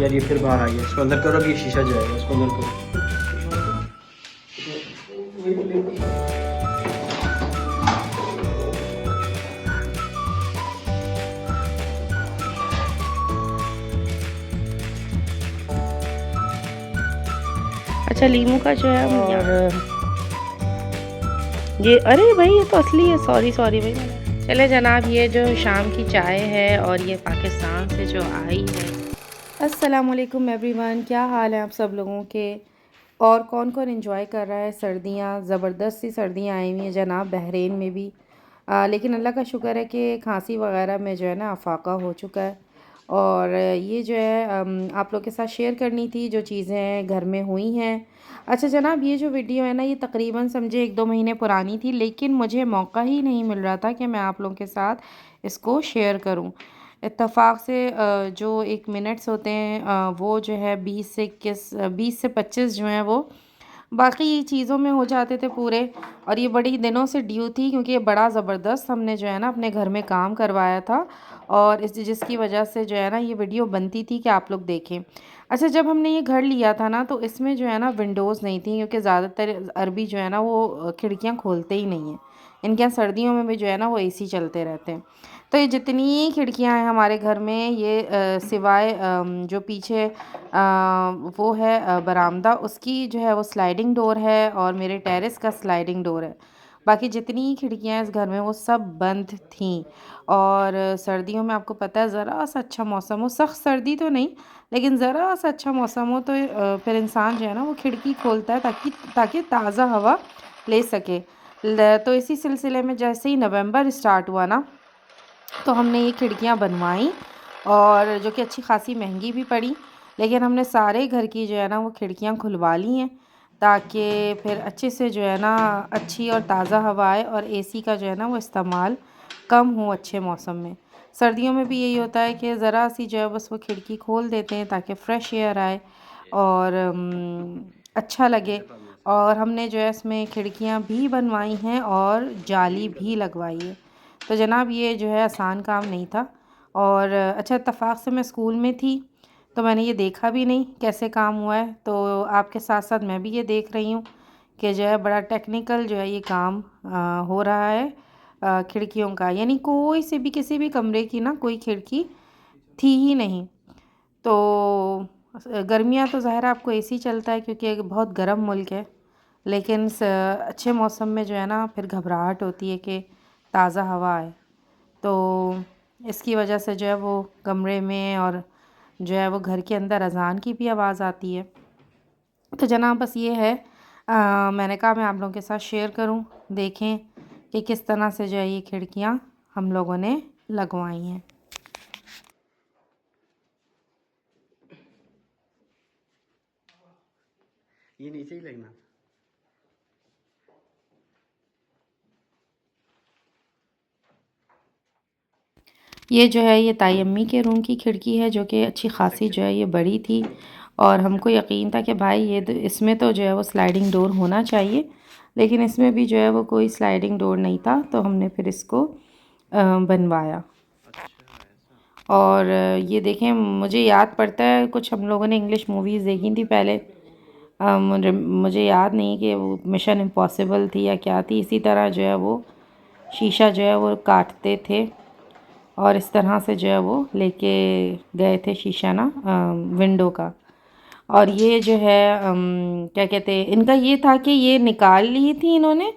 यार ये फिर बाहर आ गया, इसको अंदर करो, अभी ये शीशा जाएगा, इसको अंदर करो। अच्छा लीमू का जो है और ये, अरे भाई ये तो असली है, सॉरी सॉरी भाई। चले जनाब, ये जो शाम की चाय है और ये पाकिस्तान से जो आई है। अस्सलाम वालेकुम एवरीवन, क्या हाल है आप सब लोगों के, और कौन कौन एंजॉय कर रहा है सर्दियाँ। ज़बरदस्त सी सर्दियाँ आई हुई हैं जनाब बहरीन में भी। लेकिन अल्लाह का शुक्र है कि खांसी वगैरह में जो है ना अफाका हो चुका है। और ये जो है आप लोग के साथ शेयर करनी थी जो चीज़ें घर में हुई हैं। अच्छा जनाब, ये जो वीडियो है ना ये तकरीबन समझे 1-2 महीने पुरानी थी, लेकिन मुझे मौका ही नहीं मिल रहा था कि मैं आप लोगों के साथ इसको शेयर करूं। इत्तेफाक से जो 1 मिनट्स होते हैं वो जो है 20 से 25 जो है वो बाकी चीज़ों में हो जाते थे पूरे। और ये बड़ी दिनों से ड्यू थी, क्योंकि ये बड़ा ज़बरदस्त हमने जो है ना अपने घर में काम करवाया था, और इस जिसकी वजह से जो है ना ये वीडियो बनती थी कि आप लोग देखें। अच्छा, जब हमने ये घर लिया था ना तो इसमें जो है ना विंडोज़ नहीं थी, क्योंकि ज़्यादातर अरबी जो है ना वो खिड़कियाँ खोलते ही नहीं हैं। इनके यहाँ सर्दियों में भी जो है ना वो एसी चलते रहते हैं। तो ये जितनी खिड़कियाँ हैं हमारे घर में, ये सिवाय जो पीछे वो है बरामदा, उसकी जो है वो स्लाइडिंग डोर है, और मेरे टेरेस का स्लाइडिंग डोर है। बाकी जितनी खिड़कियाँ हैं इस घर में वो सब बंद थीं। और सर्दियों में आपको पता है ज़रा सा अच्छा मौसम हो, सख्त सर्दी तो नहीं, लेकिन ज़रा सा अच्छा मौसम हो तो फिर इंसान जो है ना वो खिड़की खोलता है ताकि ताकि ताज़ा हवा ले सके। तो इसी सिलसिले में जैसे ही नवंबर स्टार्ट हुआ ना तो हमने ये खिड़कियाँ बनवाई, और जो कि अच्छी खासी महंगी भी पड़ी। लेकिन हमने सारे घर की जो है ना वो खिड़कियाँ खुलवा ली हैं, ताकि फिर अच्छे से जो है ना अच्छी और ताज़ा हवा आए, और एसी का जो है ना वो इस्तेमाल कम हो अच्छे मौसम में। सर्दियों में भी यही होता है कि ज़रा सी जो है बस वो खिड़की खोल देते हैं ताकि फ़्रेश एयर आए और अच्छा लगे। और हमने जो है इसमें खिड़कियाँ भी बनवाई हैं और जाली भी लगवाई है। तो जनाब ये जो है आसान काम नहीं था। और अच्छा, इत्तेफाक से मैं स्कूल में थी तो मैंने ये देखा भी नहीं कैसे काम हुआ है, तो आपके साथ साथ मैं भी ये देख रही हूँ कि जो है बड़ा टेक्निकल जो है ये काम हो रहा है खिड़कियों का। यानी कोई से भी किसी भी कमरे की ना कोई खिड़की थी ही नहीं। तो गर्मियाँ तो ज़ाहिर है आपको एसी चलता है क्योंकि एक बहुत गर्म मुल्क है, लेकिन अच्छे मौसम में जो है ना फिर घबराहट होती है कि ताज़ा हवा आए। तो इसकी वजह से जो है वो कमरे में और जो है वो घर के अंदर अज़ान की भी आवाज़ आती है। तो जनाब बस ये है, मैंने कहा मैं आप लोगों के साथ शेयर करूं, देखें कि किस तरह से जो है ये खिड़कियां हम लोगों ने लगवाई हैं। ये नीचे ही लगना। ये जो है ये ताई अम्मी के रूम की खिड़की है, जो कि अच्छी खासी जो है ये बड़ी थी, और हमको यकीन था कि भाई ये इसमें तो जो है वो स्लाइडिंग डोर होना चाहिए, लेकिन इसमें भी जो है वो कोई स्लाइडिंग डोर नहीं था, तो हमने फिर इसको बनवाया। और ये देखें, मुझे याद पड़ता है कुछ हम लोगों ने इंग्लिश मूवीज़ देखी थी पहले। मुझे याद नहीं कि वो मिशन इम्पॉसिबल थी या क्या थी। इसी तरह जो है वो शीशा जो है वो काटते थे, और इस तरह से जो है वो लेके गए थे शीशा ना विंडो का। और ये जो है क्या कहते हैं, इनका ये था कि ये निकाल ली थी इन्होंने,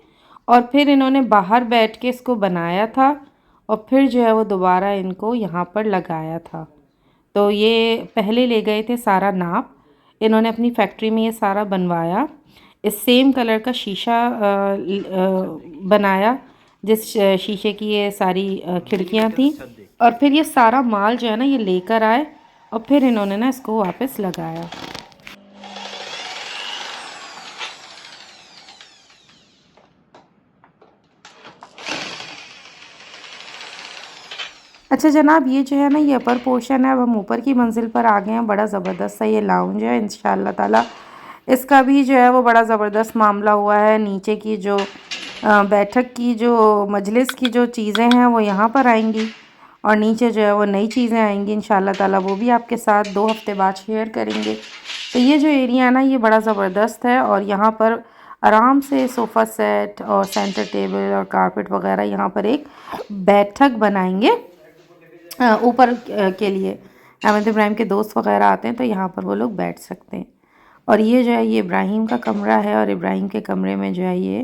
और फिर इन्होंने बाहर बैठ के इसको बनाया था, और फिर जो है वो दोबारा इनको यहाँ पर लगाया था। तो ये पहले ले गए थे सारा नाप, इन्होंने अपनी फैक्ट्री में ये सारा बनवाया। इस सेम कलर का शीशा बनाया जिस शीशे की ये सारी खिड़कियाँ थी, और फिर ये सारा माल जो है ना ये लेकर आए, और फिर इन्होंने ना इसको वापस लगाया। अच्छा जनाब, ये जो है ना ये अपर पोर्शन है, अब हम ऊपर की मंजिल पर आ गए हैं। बड़ा ज़बरदस्त सा ये लाउंज है, इंशाल्लाह ताला इसका भी जो है वो बड़ा ज़बरदस्त मामला हुआ है। नीचे की जो बैठक की जो मजलिस की जो चीज़ें हैं वो यहाँ पर आएंगी, और नीचे जो है वो नई चीज़ें आएंगी इंशाल्लाह ताला, वो भी आपके साथ 2 हफ्ते बाद शेयर करेंगे। तो ये जो एरिया है ना, ये बड़ा ज़बरदस्त है और यहाँ पर आराम से सोफ़ा सेट और सेंटर टेबल और कारपेट वगैरह यहाँ पर एक बैठक बनाएंगे ऊपर के लिए। अहमद इब्राहिम के दोस्त वगैरह आते हैं तो यहाँ पर वो लोग बैठ सकते हैं। और ये जो है ये इब्राहिम का कमरा है और इब्राहिम के कमरे में जो है ये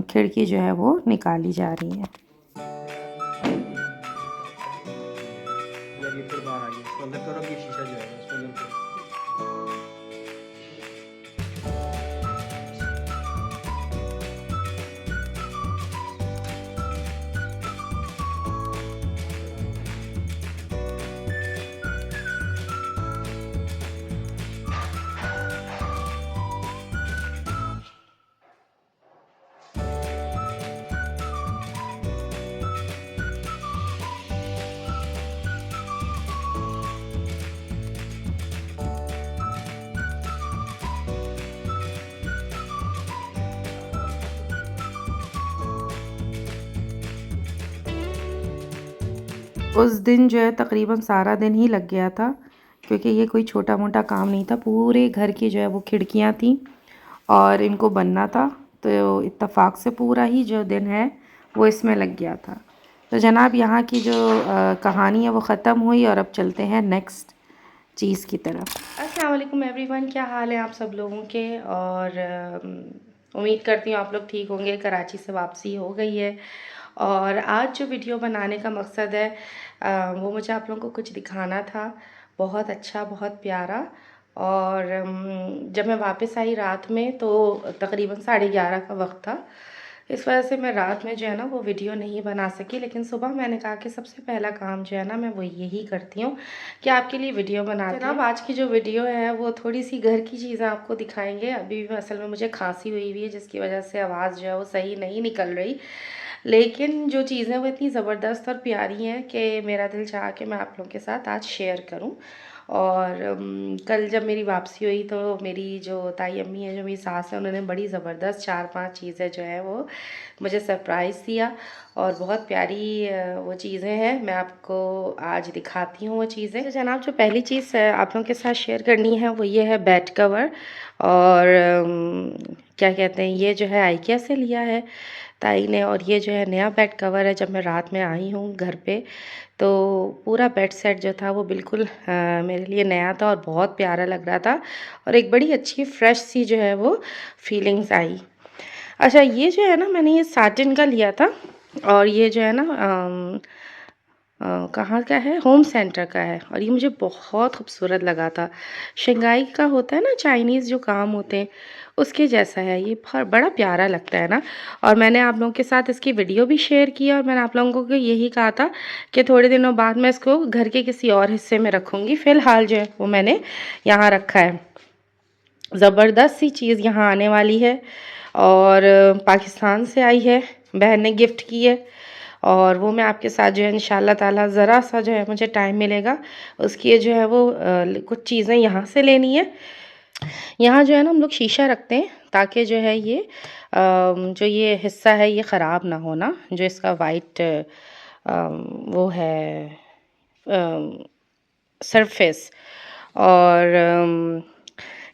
खिड़की जो है वो निकाली जा रही है। यार ये फिर बाहर आ गया, इसको अंदर करो, ये शीशा जो है उसको अंदर करो। उस दिन जो है तकरीबन सारा दिन ही लग गया था, क्योंकि ये कोई छोटा मोटा काम नहीं था। पूरे घर की जो है वो खिड़कियाँ थी और इनको बनना था, तो इत्तेफाक से पूरा ही जो दिन है वो इसमें लग गया था। तो जनाब यहाँ की जो कहानी है वो ख़त्म हुई और अब चलते हैं नेक्स्ट चीज़ की तरफ। अस्सलाम वालेकुम एवरीवन, क्या हाल है आप सब लोगों के। और उम्मीद करती हूँ आप लोग ठीक होंगे। कराची से वापसी हो गई है और आज जो वीडियो बनाने का मकसद है वो मुझे आप लोगों को कुछ दिखाना था। बहुत अच्छा, बहुत प्यारा। और जब मैं वापस आई रात में तो तकरीबन 11:30 का वक्त था। इस वजह से मैं रात में जो है ना वो वीडियो नहीं बना सकी, लेकिन सुबह मैंने कहा कि सबसे पहला काम जो है ना मैं वो यही करती हूँ कि आपके लिए वीडियो बनाती हूँ। जनाब आज की जो वीडियो है वो थोड़ी सी घर की चीज़ें आपको दिखाएंगे। अभी भी असल में मुझे खांसी हुई है जिसकी वजह से आवाज़ जो है वो सही नहीं निकल रही, लेकिन जो चीज़ें वो इतनी ज़बरदस्त और प्यारी हैं कि मेरा दिल चाहा कि मैं आप लोगों के साथ आज शेयर करूं। और कल जब मेरी वापसी हुई तो मेरी जो ताई अम्मी है, जो मेरी सास है, उन्होंने बड़ी ज़बरदस्त 4-5 चीज़ें जो है वो मुझे सरप्राइज़ दिया और बहुत प्यारी वो चीज़ें हैं। मैं आपको आज दिखाती हूँ वो चीज़ें। तो जनाब जो पहली चीज़ आप लोगों के साथ शेयर करनी है वो ये है बेड कवर। और क्या कहते हैं, ये जो है आइकिया से लिया है ताई ने। और ये जो है नया बेड कवर है। जब मैं रात में आई हूँ घर पे तो पूरा बेड सेट जो था वो बिल्कुल मेरे लिए नया था और बहुत प्यारा लग रहा था और एक बड़ी अच्छी फ्रेश सी जो है वो फीलिंग्स आई। अच्छा, ये जो है ना मैंने ये साटिन का लिया था और ये जो है ना कहाँ का है, होम सेंटर का है और ये मुझे बहुत खूबसूरत लगा था। शंघाई का होता है ना चाइनीज़ जो काम होते हैं उसके जैसा है ये, बहुत बड़ा प्यारा लगता है ना। और मैंने आप लोगों के साथ इसकी वीडियो भी शेयर की और मैंने आप लोगों को यही कहा था कि थोड़े दिनों बाद मैं इसको घर के किसी और हिस्से में रखूँगी। फ़िलहाल जो है वो मैंने यहाँ रखा है। ज़बरदस्त सी चीज़ यहाँ आने वाली है और पाकिस्तान से आई है, बहन ने गिफ्ट की है और वो मैं आपके साथ जो है इंशाल्लाह ताला ज़रा सा जो है मुझे टाइम मिलेगा उसकी जो है वो कुछ चीज़ें यहाँ से लेनी है। यहाँ जो है ना हम लोग शीशा रखते हैं ताकि जो है ये जो ये हिस्सा है ये ख़राब ना हो ना, जो इसका वाइट वो है सरफेस। और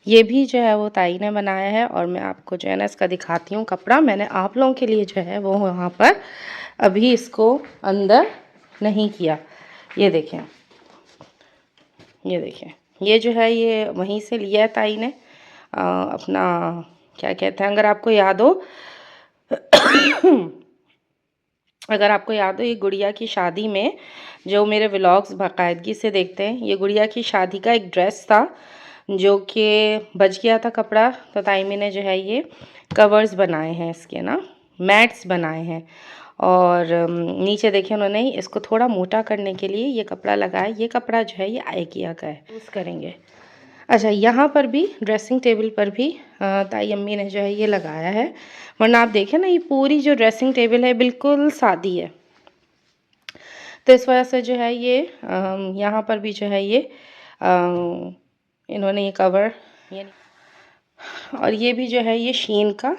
ये भी जो है वो ताई ने बनाया है और मैं आपको जो है ना इसका दिखाती हूँ कपड़ा। मैंने आप लोगों के लिए जो है वो वहाँ पर अभी इसको अंदर नहीं किया। ये देखें, ये देखें, ये जो है ये वहीं से लिया है ताई ने अपना क्या कहते हैं, अगर आपको याद हो अगर आपको याद हो ये गुड़िया की शादी में, जो मेरे व्लॉग्स बाकायदगी से देखते हैं, ये गुड़िया की शादी का एक ड्रेस था जो कि बच गया था कपड़ा, तो ताइमी ने जो है ये कवर्स बनाए हैं, इसके ना मैट्स बनाए हैं। और नीचे देखिए उन्होंने इसको थोड़ा मोटा करने के लिए ये कपड़ा लगाया। ये कपड़ा जो है ये आइकिया का है, यूज़ करेंगे। अच्छा, यहाँ पर भी ड्रेसिंग टेबल पर भी ताई अम्मी ने जो है ये लगाया है, वरना आप देखें ना ये पूरी जो ड्रेसिंग टेबल है बिल्कुल सादी है। तो इस वजह से जो है ये यहाँ पर भी जो है ये इन्होंने ये कवर, और ये भी जो है ये शीन का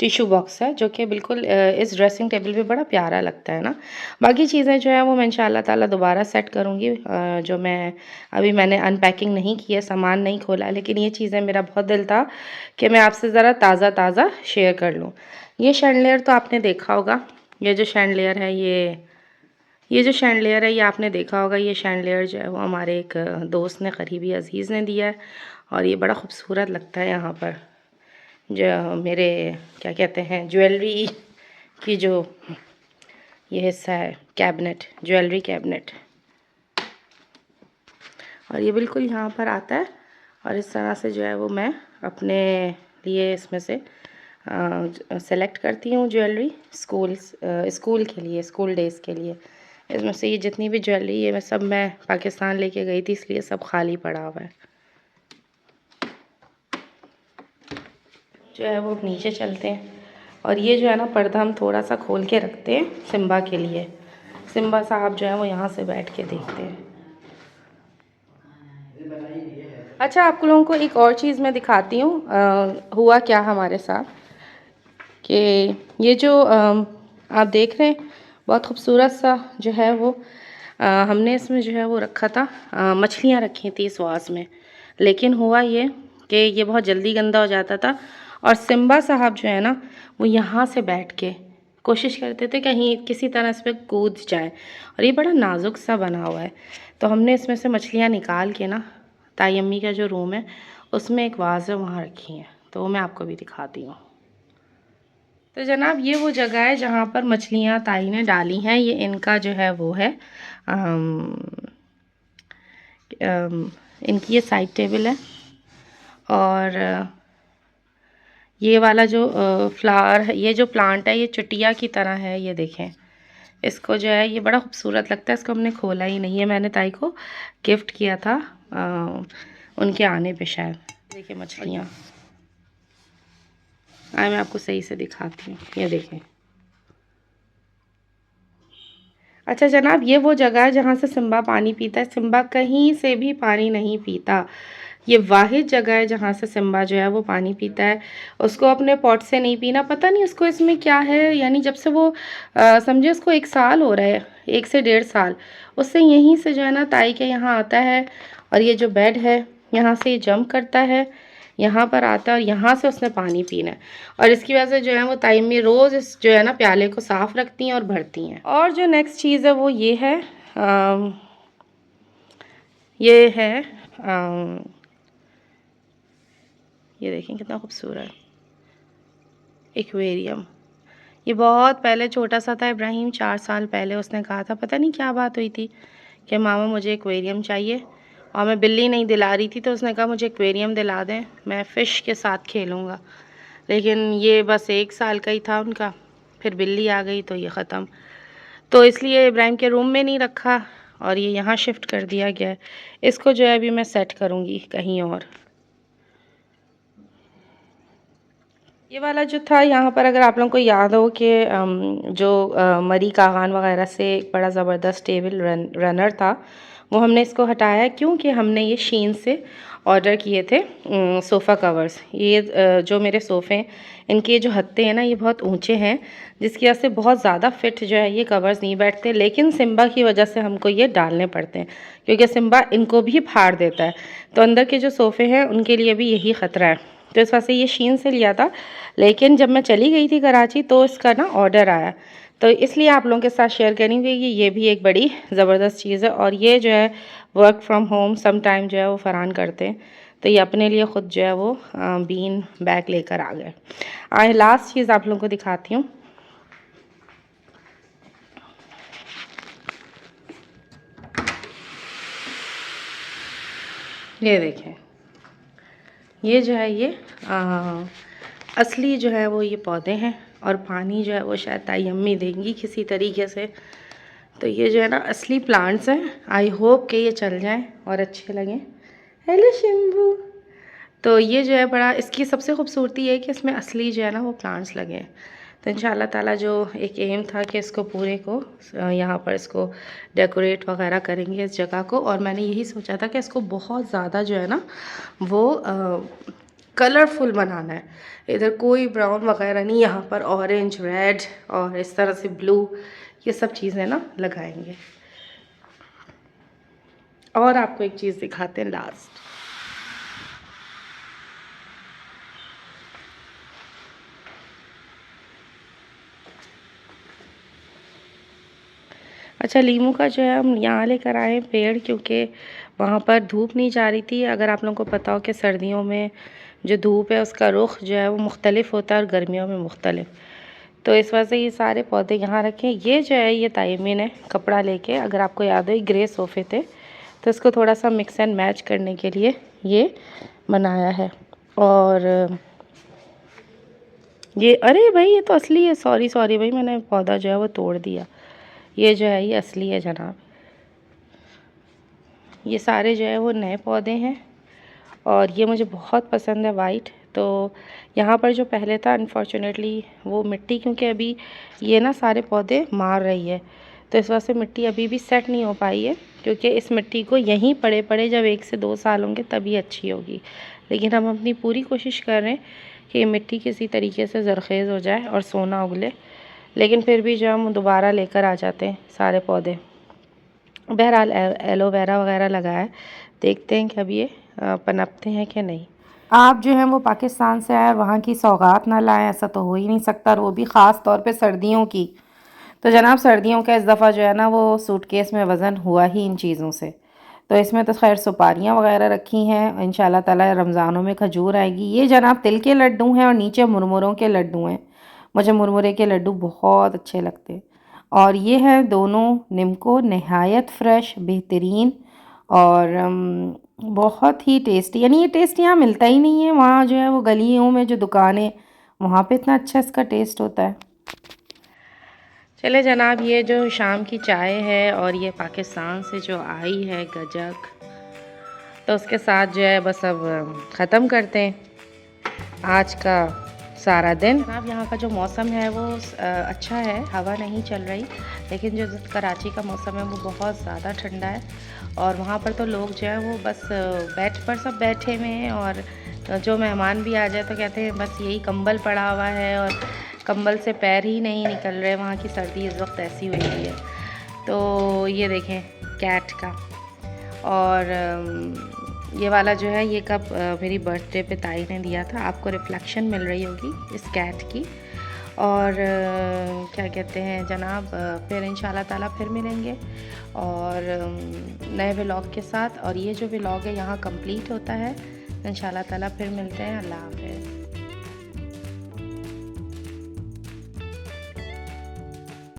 टिशू बॉक्स है जो कि बिल्कुल इस ड्रेसिंग टेबल पे बड़ा प्यारा लगता है ना। बाकी चीज़ें जो है वो मैं इंशाल्लाह ताला दोबारा सेट करूँगी। जो मैंने अनपैकिंग नहीं की है, सामान नहीं खोला, लेकिन ये चीज़ें मेरा बहुत दिल था कि मैं आपसे ज़रा ताज़ा शेयर कर लूँ। ये शैंडलियर तो आपने देखा होगा। ये जो शैंडलियर है ये जो शैंडलियर है ये आपने देखा होगा। ये शैंडलियर जो है वो हमारे एक दोस्त ने, करीबी अज़ीज़ ने दिया है और ये बड़ा खूबसूरत लगता है। यहाँ पर जो मेरे क्या कहते हैं ज्वेलरी की जो ये हिस्सा है, कैबिनेट, ज्वेलरी कैबिनेट, और ये बिल्कुल यहाँ पर आता है। और इस तरह से जो है वो मैं अपने लिए इसमें से सेलेक्ट करती हूँ ज्वेलरी स्कूल के लिए, स्कूल डेज़ के लिए। इसमें से ये जितनी भी ज्वेलरी है मैं पाकिस्तान लेके गई थी, इसलिए सब खाली पड़ा हुआ है। जो है वो नीचे चलते हैं और ये जो है ना पर्दा हम थोड़ा सा खोल के रखते हैं सिम्बा के लिए। सिम्बा साहब जो है वो यहाँ से बैठ के देखते हैं। अच्छा, आप लोगों को एक और चीज़ मैं दिखाती हूँ। हुआ क्या हमारे साथ कि ये जो आप देख रहे हैं बहुत खूबसूरत सा जो है वो हमने इसमें जो है वो रखा था, मछलियाँ रखी थी इस वास में। लेकिन हुआ ये कि ये बहुत जल्दी गंदा हो जाता था और सिम्बा साहब जो है ना वो यहाँ से बैठ के कोशिश करते थे कहीं किसी तरह इस पर कूद जाए, और ये बड़ा नाजुक सा बना हुआ है। तो हमने इसमें से मछलियाँ निकाल के ना ताई अम्मी का जो रूम है उसमें एक वाज है वहाँ रखी है, तो वो मैं आपको भी दिखाती हूँ। तो जनाब ये वो जगह है जहाँ पर मछलियाँ ताई ने डाली हैं। ये इनका जो है वो है इनकी ये साइड टेबल है। और ये वाला जो फ्लावर है, ये जो प्लांट है ये चुटिया की तरह है। ये देखें, इसको जो है ये बड़ा खूबसूरत लगता है। इसको हमने खोला ही नहीं है, मैंने ताई को गिफ्ट किया था उनके आने पे शायद। देखिए मछलियाँ, मैं आपको सही से दिखाती हूँ, ये देखें। अच्छा जनाब, ये वो जगह है जहाँ से सिम्बा पानी पीता है। सिम्बा कहीं से भी पानी नहीं पीता। ये वाहिद जगह है जहाँ से सिम्बा जो है वो पानी पीता है। उसको अपने पॉट से नहीं पीना, पता नहीं उसको इसमें क्या है। यानी जब से वो समझे उसको 1 साल हो रहा है, 1 से 1.5 साल, उससे यहीं से जो है ना ताई के यहाँ आता है। और ये जो बेड है यहाँ से ये जंप करता है, यहाँ पर आता है और यहाँ से उसने पानी पीना है। और इसकी वजह से जो है वो ताई में रोज़ इस जो है ना प्याले को साफ़ रखती हैं और भरती हैं। और जो नेक्स्ट चीज़ है वो ये है, ये देखें कितना खूबसूरत एक्वेरियम। ये बहुत पहले छोटा सा था, इब्राहिम 4 साल पहले उसने कहा था, पता नहीं क्या बात हुई थी कि मामा मुझे एक्वेरियम चाहिए, और मैं बिल्ली नहीं दिला रही थी, तो उसने कहा मुझे एक्वेरियम दिला दें, मैं फ़िश के साथ खेलूँगा। लेकिन ये बस 1 साल का ही था उनका, फिर बिल्ली आ गई तो ये ख़त्म। तो इसलिए इब्राहिम के रूम में नहीं रखा और ये यहाँ शिफ्ट कर दिया गया है। इसको जो है अभी मैं सेट करूँगी कहीं और। ये वाला जो था यहाँ पर, अगर आप लोगों को याद हो कि जो मरी कागान वगैरह से एक बड़ा ज़बरदस्त टेबल रनर था, वो हमने इसको हटाया है क्योंकि हमने ये शीन से ऑर्डर किए थे सोफ़ा कवर्स। ये जो मेरे सोफ़े हैं इनके जो हत्थे हैं ना ये बहुत ऊंचे हैं, जिसकी वजह से बहुत ज़्यादा फिट जो है ये कवर्स नहीं बैठते। लेकिन सिम्बा की वजह से हमको ये डालने पड़ते हैं क्योंकि सिम्बा इनको भी फाड़ देता है। तो अंदर के जो सोफ़े हैं उनके लिए भी यही ख़तरा है, तो इस वजह से ये शीन से लिया था। लेकिन जब मैं चली गई थी कराची तो इसका ना ऑर्डर आया, तो इसलिए आप लोगों के साथ शेयर करेंगे कि ये भी एक बड़ी ज़बरदस्त चीज़ है। और ये जो है work from home some time जो है वो फ़रान करते हैं, तो ये अपने लिए ख़ुद जो है वो बीन बैग लेकर आ गए। लास्ट चीज़ आप लोगों को दिखाती हूँ। ये देखें, ये जो है ये असली जो है वो ये पौधे हैं, और पानी जो है वो शायद ताई अम्मी देंगी किसी तरीके से। तो ये जो है ना असली प्लांट्स हैं। आई होप कि ये चल जाएं और अच्छे लगें। हेलो शिम्बू। तो ये जो है बड़ा, इसकी सबसे खूबसूरती है कि इसमें असली जो है ना वो प्लांट्स लगे हैं। तो इंशाल्लाह ताला जो एक एम था कि इसको पूरे को यहाँ पर इसको डेकोरेट वगैरह करेंगे इस जगह को। और मैंने यही सोचा था कि इसको बहुत ज़्यादा जो है ना वो कलरफुल बनाना है। इधर कोई ब्राउन वगैरह नहीं, यहाँ पर ऑरेंज, रेड और इस तरह से ब्लू, ये सब चीज़ें ना लगाएंगे। और आपको एक चीज़ दिखाते हैं लास्ट। अच्छा, लीमू का जो है हम यहाँ लेकर आए पेड़, क्योंकि वहाँ पर धूप नहीं जा रही थी। अगर आप लोगों को पता हो कि सर्दियों में जो धूप है उसका रुख जो है वो मुख्तलिफ होता है और गर्मियों में मुख्तलिफ, तो इस वजह से ये सारे पौधे यहाँ रखे। ये जो है ये ताइमी ने कपड़ा लेके, अगर आपको याद हो ग्रे सोफ़े थे, तो इसको थोड़ा सा मिक्स एंड मैच करने के लिए ये बनाया है। और ये, अरे भाई ये तो असली है, सॉरी सॉरी भाई, मैंने पौधा जो है वो तोड़ दिया। ये जो है ये असली है जनाब। ये सारे जो है वो नए पौधे हैं और ये मुझे बहुत पसंद है वाइट। तो यहाँ पर जो पहले था अनफॉर्चुनेटली वो मिट्टी, क्योंकि अभी ये ना सारे पौधे मार रही है, तो इस वजह से मिट्टी अभी भी सेट नहीं हो पाई है, क्योंकि इस मिट्टी को यहीं पड़े पड़े जब 1 से 2 साल होंगे तभी अच्छी होगी। लेकिन हम अपनी पूरी कोशिश कर रहे हैं कि ये मिट्टी किसी तरीके से ज़रख़ेज़ हो जाए और सोना उगले, लेकिन फिर भी जो हम दोबारा लेकर आ जाते हैं सारे पौधे। बहरहाल एलोवेरा वगैरह लगाया है, देखते हैं कि अब ये पनपते हैं कि नहीं। आप जो हैं वो पाकिस्तान से आए, वहाँ की सौगात ना लाएं, ऐसा तो हो ही नहीं सकता, और वो भी ख़ास तौर पे सर्दियों की। तो जनाब सर्दियों का इस दफ़ा जो है ना वो सूटकेस में वज़न हुआ ही इन चीज़ों से। तो इसमें तो खैर सुपारियाँ वगैरह रखी हैं, इंशाल्लाह ताला रमज़ानों में खजूर आएगी। ये जनाब तिल के लड्डू हैं और नीचे मुरमुरों के लड्डू हैं। मुझे मुरमुरे के लड्डू बहुत अच्छे लगते हैं। और ये है दोनों निम्को, नहायत फ़्रेश, बेहतरीन और बहुत ही टेस्टी। यानी ये टेस्ट यहाँ मिलता ही नहीं है, वहाँ जो है वो गलियों में जो दुकानें, वहाँ पे इतना अच्छा इसका टेस्ट होता है। चले जनाब, ये जो शाम की चाय है और ये पाकिस्तान से जो आई है गजक, तो उसके साथ जो है बस अब ख़त्म करते हैं आज का सारा दिन। जनाब यहाँ का जो मौसम है वो अच्छा है, हवा नहीं चल रही, लेकिन जो कराची का मौसम है वो बहुत ज़्यादा ठंडा है। और वहाँ पर तो लोग जो है वो बस बेड पर सब बैठे हुए हैं, और जो मेहमान भी आ जाए तो कहते हैं बस यही कंबल पड़ा हुआ है, और कंबल से पैर ही नहीं निकल रहे। वहाँ की सर्दी इस वक्त ऐसी हुई है। तो ये देखें कैट का, और ये वाला जो है ये कब मेरी बर्थडे पे ताई ने दिया था, आपको रिफ्लेक्शन मिल रही होगी इस कैट की। और क्या कहते हैं जनाब, फिर इंशाल्लाह ताला फिर मिलेंगे और नए व्लॉग के साथ। और ये जो व्लॉग है यहाँ कंप्लीट होता है, इंशाल्लाह ताला फिर मिलते हैं। अल्लाह हाफ़िज़।